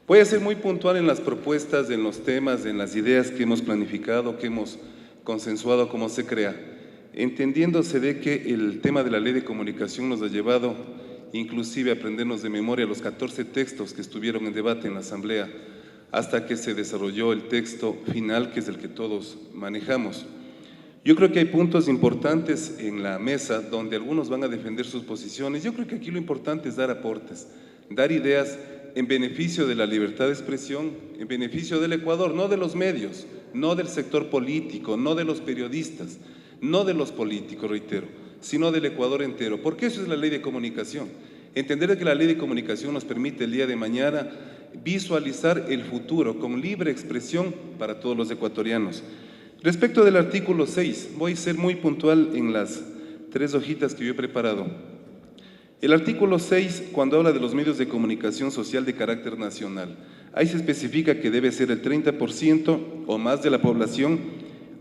Voy a ser muy puntual en las propuestas, en los temas, en las ideas que hemos planificado, que hemos consensuado cómo se crea, entendiéndose de que el tema de la Ley de Comunicación nos ha llevado inclusive a aprendernos de memoria los 14 textos que estuvieron en debate en la Asamblea, hasta que se desarrolló el texto final, que es el que todos manejamos. Yo creo que hay puntos importantes en la mesa donde algunos van a defender sus posiciones. Yo creo que aquí lo importante es dar aportes, dar ideas en beneficio de la libertad de expresión, en beneficio del Ecuador, no de los medios, no del sector político, no de los periodistas, no de los políticos, reitero, sino del Ecuador entero, porque eso es la Ley de Comunicación. Entender que la Ley de Comunicación nos permite el día de mañana visualizar el futuro con libre expresión para todos los ecuatorianos. Respecto del artículo 6, voy a ser muy puntual en las 3 hojitas que yo he preparado. El artículo 6, cuando habla de los medios de comunicación social de carácter nacional, ahí se especifica que debe ser el 30% o más de la población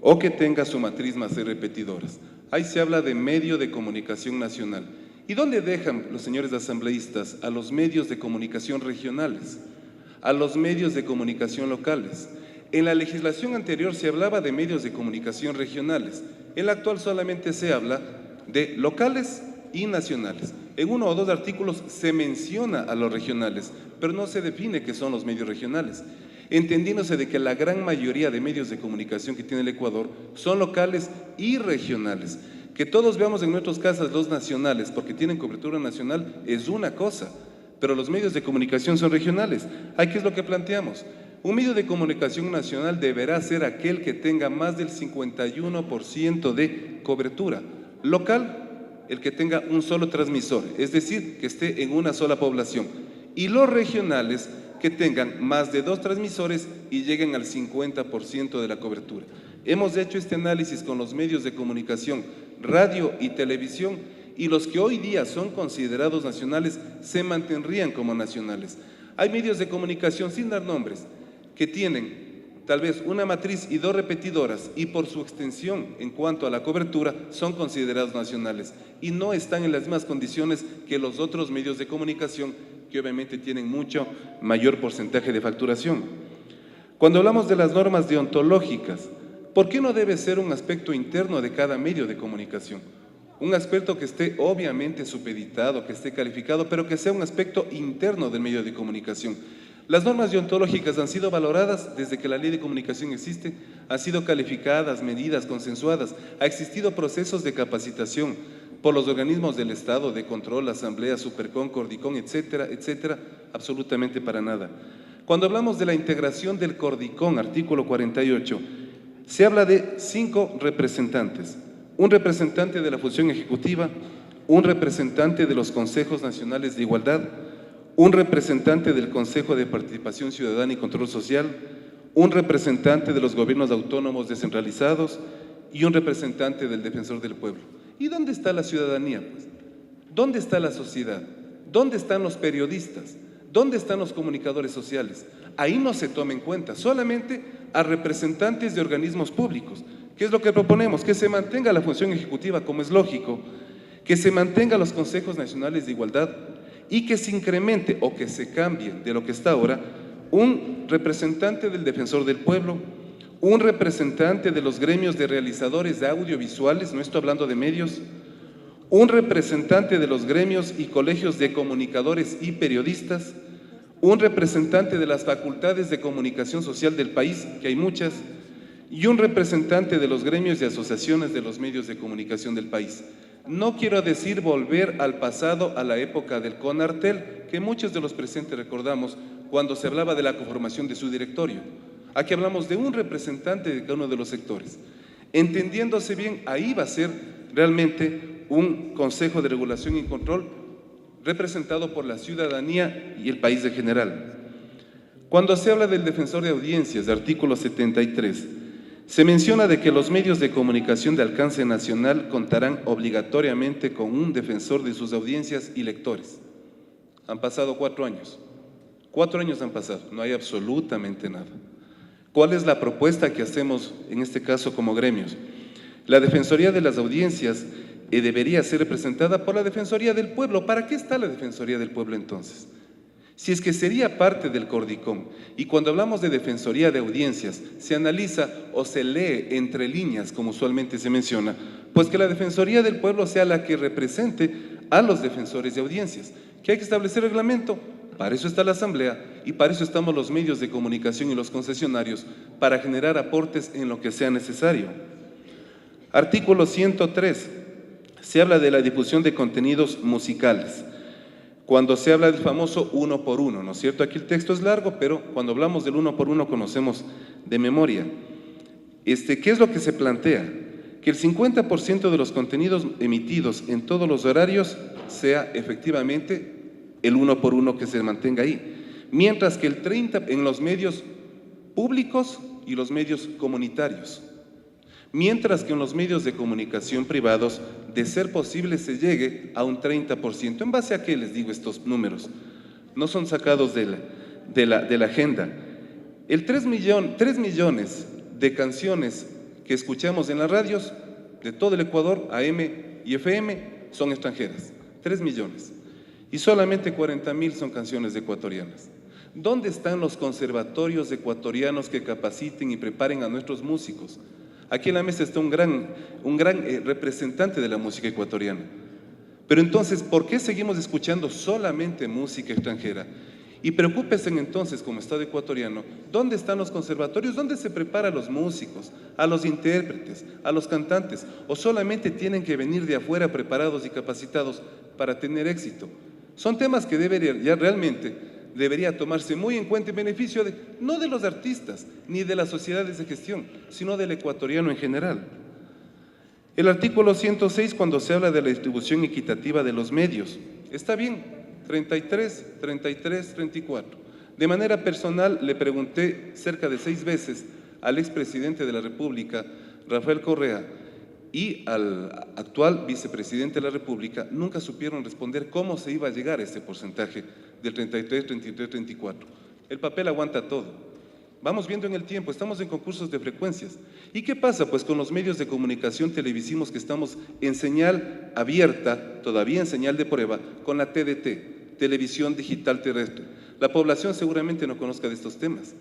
o que tenga su matriz más de repetidoras. Ahí se habla de medio de comunicación nacional. ¿Y dónde dejan los señores asambleístas a los medios de comunicación regionales, a los medios de comunicación locales? En la legislación anterior se hablaba de medios de comunicación regionales, en la actual solamente se habla de locales y nacionales. En 1 o 2 artículos se menciona a los regionales, pero no se define qué son los medios regionales, entendiéndose de que la gran mayoría de medios de comunicación que tiene el Ecuador son locales y regionales. Que todos veamos en nuestras casas los nacionales, porque tienen cobertura nacional, es una cosa, pero los medios de comunicación son regionales. ¿Ahí qué es lo que planteamos? Un medio de comunicación nacional deberá ser aquel que tenga más del 51% de cobertura. Local, el que tenga un solo transmisor, es decir, que esté en una sola población. Y los regionales, que tengan más de 2 transmisores y lleguen al 50% de la cobertura. Hemos hecho este análisis con los medios de comunicación, radio y televisión, y los que hoy día son considerados nacionales se mantendrían como nacionales. Hay medios de comunicación, sin dar nombres, que tienen tal vez una matriz y 2 repetidoras y por su extensión en cuanto a la cobertura son considerados nacionales y no están en las mismas condiciones que los otros medios de comunicación que obviamente tienen mucho mayor porcentaje de facturación. Cuando hablamos de las normas deontológicas, ¿por qué no debe ser un aspecto interno de cada medio de comunicación? Un aspecto que esté obviamente supeditado, que esté calificado, pero que sea un aspecto interno del medio de comunicación. Las normas deontológicas han sido valoradas desde que la Ley de Comunicación existe, han sido calificadas, medidas, consensuadas, ha existido procesos de capacitación por los organismos del Estado, de control, Asamblea, Supercon, Cordicón, etcétera, etcétera, absolutamente para nada. Cuando hablamos de la integración del Cordicón, artículo 48, se habla de 5 representantes, un representante de la función ejecutiva, un representante de los consejos nacionales de igualdad, un representante del Consejo de Participación Ciudadana y Control Social, un representante de los gobiernos autónomos descentralizados y un representante del Defensor del Pueblo. ¿Y dónde está la ciudadanía, pues? ¿Dónde está la sociedad? ¿Dónde están los periodistas? ¿Dónde están los comunicadores sociales? Ahí no se toma en cuenta, solamente a representantes de organismos públicos. ¿Qué es lo que proponemos? Que se mantenga la función ejecutiva, como es lógico, que se mantengan los consejos nacionales de igualdad y que se incremente o que se cambie de lo que está ahora un representante del Defensor del Pueblo, un representante de los gremios de realizadores de audiovisuales, no estoy hablando de medios, un representante de los gremios y colegios de comunicadores y periodistas, un representante de las facultades de comunicación social del país, que hay muchas, y un representante de los gremios y asociaciones de los medios de comunicación del país. No quiero decir volver al pasado, a la época del CONARTEL, que muchos de los presentes recordamos cuando se hablaba de la conformación de su directorio. Aquí hablamos de un representante de cada uno de los sectores. Entendiéndose bien, ahí va a ser realmente un Consejo de Regulación y Control representado por la ciudadanía y el país en general. Cuando se habla del Defensor de Audiencias, de artículo 73, se menciona de que los medios de comunicación de alcance nacional contarán obligatoriamente con un defensor de sus audiencias y lectores. Han pasado 4 años. 4 años han pasado, no hay absolutamente nada. ¿Cuál es la propuesta que hacemos en este caso como gremios? La Defensoría de las Audiencias debería ser representada por la Defensoría del Pueblo. ¿Para qué está la Defensoría del Pueblo entonces? Si es que sería parte del Cordicom, y cuando hablamos de Defensoría de Audiencias, se analiza o se lee entre líneas, como usualmente se menciona, pues que la Defensoría del Pueblo sea la que represente a los defensores de audiencias, que hay que establecer reglamento. Para eso está la Asamblea y para eso estamos los medios de comunicación y los concesionarios, para generar aportes en lo que sea necesario. Artículo 103. Se habla de la difusión de contenidos musicales. Cuando se habla del famoso 1 por 1, ¿no es cierto? Aquí el texto es largo, pero cuando hablamos del 1 por 1 conocemos de memoria. ¿Qué es lo que se plantea? Que el 50% de los contenidos emitidos en todos los horarios sea efectivamente el 1 por 1 que se mantenga ahí, mientras que el 30% en los medios públicos y los medios comunitarios. Mientras que en los medios de comunicación privados, de ser posible, se llegue a un 30%. ¿En base a qué les digo estos números? No son sacados de la agenda. El 3 millones de canciones que escuchamos en las radios de todo el Ecuador, AM y FM, son extranjeras. 3 millones. Y solamente 40.000 son canciones ecuatorianas. ¿Dónde están los conservatorios ecuatorianos que capaciten y preparen a nuestros músicos? Aquí en la mesa está un gran representante de la música ecuatoriana. Pero entonces, ¿por qué seguimos escuchando solamente música extranjera? Y preocúpense entonces, como Estado ecuatoriano, ¿dónde están los conservatorios? ¿Dónde se prepara a los músicos, a los intérpretes, a los cantantes? ¿O solamente tienen que venir de afuera preparados y capacitados para tener éxito? Son temas que debería tomarse muy en cuenta en beneficio no de los artistas ni de las sociedades de gestión, sino del ecuatoriano en general. El artículo 106, cuando se habla de la distribución equitativa de los medios, está bien, 33, 34. De manera personal le pregunté cerca de 6 veces al expresidente de la República, Rafael Correa, y al actual vicepresidente de la República, nunca supieron responder cómo se iba a llegar a ese porcentaje del 33, 33, 34. El papel aguanta todo. Vamos viendo en el tiempo, estamos en concursos de frecuencias. ¿Y qué pasa? Pues con los medios de comunicación televisivos que estamos en señal abierta, todavía en señal de prueba, con la TDT, Televisión Digital Terrestre. La población seguramente no conozca de estos temas.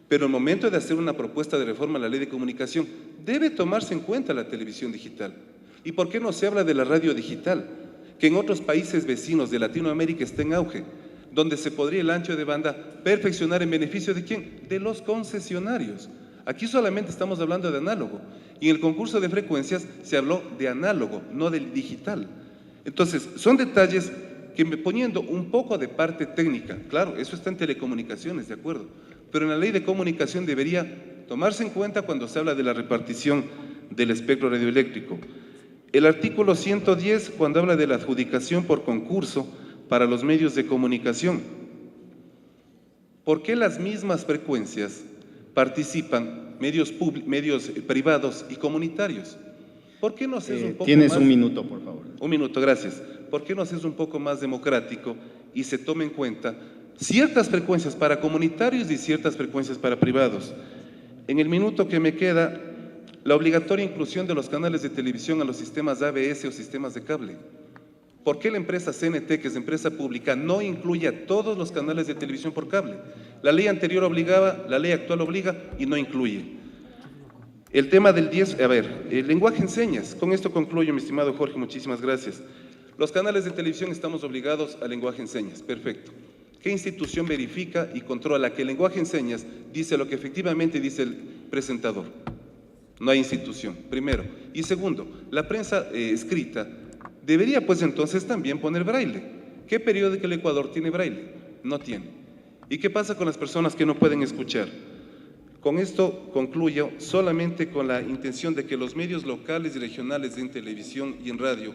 Pero el momento de hacer una propuesta de reforma a la ley de comunicación, debe tomarse en cuenta la televisión digital. ¿Y por qué no se habla de la radio digital? Que en otros países vecinos de Latinoamérica está en auge, donde se podría el ancho de banda perfeccionar en beneficio ¿de quién? De los concesionarios. Aquí solamente estamos hablando de análogo. Y en el concurso de frecuencias se habló de análogo, no del digital. Entonces, son detalles que poniendo un poco de parte técnica, claro, eso está en telecomunicaciones, de acuerdo, pero en la ley de comunicación debería tomarse en cuenta cuando se habla de la repartición del espectro radioeléctrico. El artículo 110, cuando habla de la adjudicación por concurso para los medios de comunicación. ¿Por qué las mismas frecuencias participan medios privados y comunitarios? ¿Por qué no haces un poco Tienes más? Un minuto, por favor. Un minuto, gracias. ¿Por qué no haces un poco más democrático y se tome en cuenta ciertas frecuencias para comunitarios y ciertas frecuencias para privados? En el minuto que me queda, la obligatoria inclusión de los canales de televisión a los sistemas ABS o sistemas de cable. ¿Por qué la empresa CNT, que es empresa pública, no incluye a todos los canales de televisión por cable? La ley anterior obligaba, la ley actual obliga y no incluye. El tema del 10, el lenguaje en señas. Con esto concluyo, mi estimado Jorge, muchísimas gracias. Los canales de televisión estamos obligados al lenguaje en señas, perfecto. ¿Qué institución verifica y controla que el lenguaje en señas dice lo que efectivamente dice el presentador? No hay institución, primero. Y segundo, la prensa escrita debería pues entonces también poner braille. ¿Qué periódico del Ecuador tiene braille? No tiene. ¿Y qué pasa con las personas que no pueden escuchar? Con esto concluyo solamente con la intención de que los medios locales y regionales en televisión y en radio,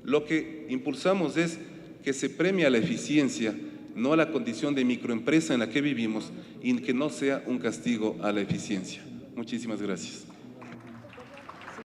lo que impulsamos es que se premie a la eficiencia, no a la condición de microempresa en la que vivimos, y que no sea un castigo a la eficiencia. Muchísimas gracias.